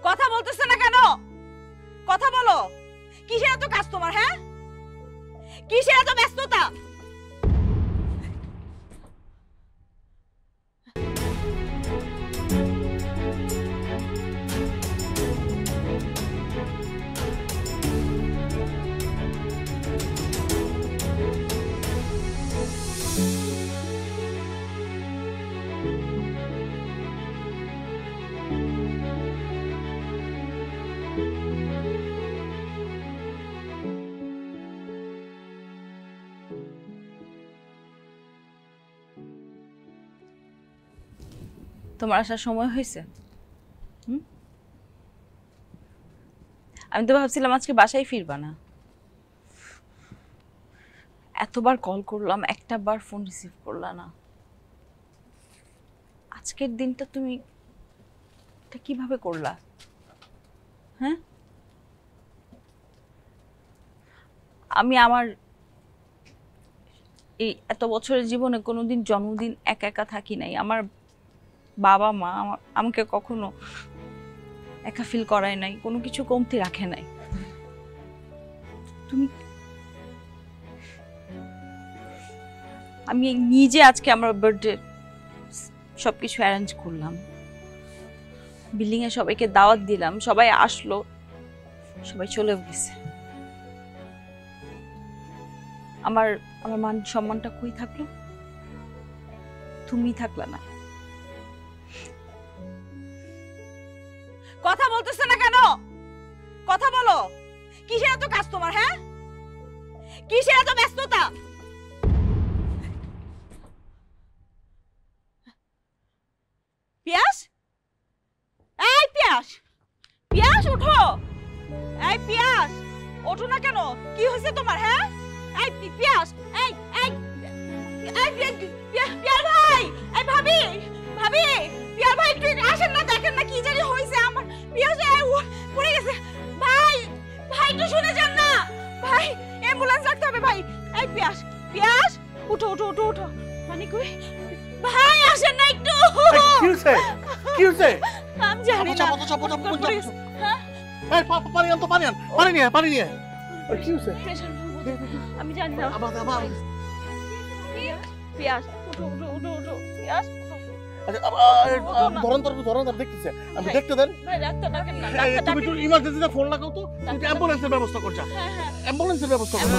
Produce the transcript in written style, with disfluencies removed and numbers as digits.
কথা বলতেছ না কেন? কথা বলো। কিসের এত কাজ তোমার? হ্যাঁ, কিসের এত ব্যস্ততা? তোমার আসার সময় হয়েছে? আমি তো ভাবছিলাম আজকে বাসায় ফিরবা না। এতবার কল করলাম, একটা বার ফোন রিসিভ করলা না। আজকের দিনটা তুমি এটা কিভাবে করলা? হ্যাঁ, আমি আমার এই এত বছরের জীবনে কোনোদিন জন্মদিন একা একা থাকি নাই। আমার বাবা মা আমাকে কখনো একা ফিল করায় নাই, কোনো কিছু কমতি রাখে নাই। তুমি, আমি নিজে আজকে আমার বার্থডে সবকিছু অ্যারেঞ্জ করলাম, বিল্ডিং এ সবাইকে দাওয়াত দিলাম, সবাই আসলো, সবাই চলে গেছে। আমার আমার মান সম্মানটা কই থাকলো? তুমি থাকলা না। কথা বলতেছ না কেন? কথা বলো। কিসের এত কাজ তোমার? হ্যাঁ, কিসের এত ব্যস্ততা? পিয়াস, এই পিয়াস, পিয়াস ওঠো। এই পিয়াস, ওঠো না কেন? কি হয়েছে তোমার? হ্যাঁ, এই পিয়াস, এই এই পিয়ার ভাই, এই ভাবি, ভাবি, পিয়ার ভাই একটু আসেন না, দেখেন না কি জানি হয়েছে আমার। পিয়াস পড়ে গেছে। ভাই, ভাই একটু শুনে যান না ভাই, অ্যাম্বুলেন্স ডাকতে হবে ভাই। এই পিয়াস, পিয়াস উঠো উঠো উঠো উঠো। মানে কই ভাই, আসেন না একটু। কি হইছে? কি হইছে? আমি জানি না। হ্যাঁ, এই পানি আন তো, পানি আন, পানি নিয়ে, পানি নিয়ে। কি হইছে? আমি জানি না। আবার আবার। পিয়াস উঠো উঠো উঠো উঠো। পিয়াস ধরন দেখতেছে, আমি দেখতে দেন। ভাই ডাক্তার ডাকেন না, তুমি ডাক্তার একটু ইমার্জেন্সিতে ফোন লাগাও তো, অ্যাম্বুলেন্সের ব্যবস্থা করছা, অ্যাম্বুলেন্সের ব্যবস্থা করো।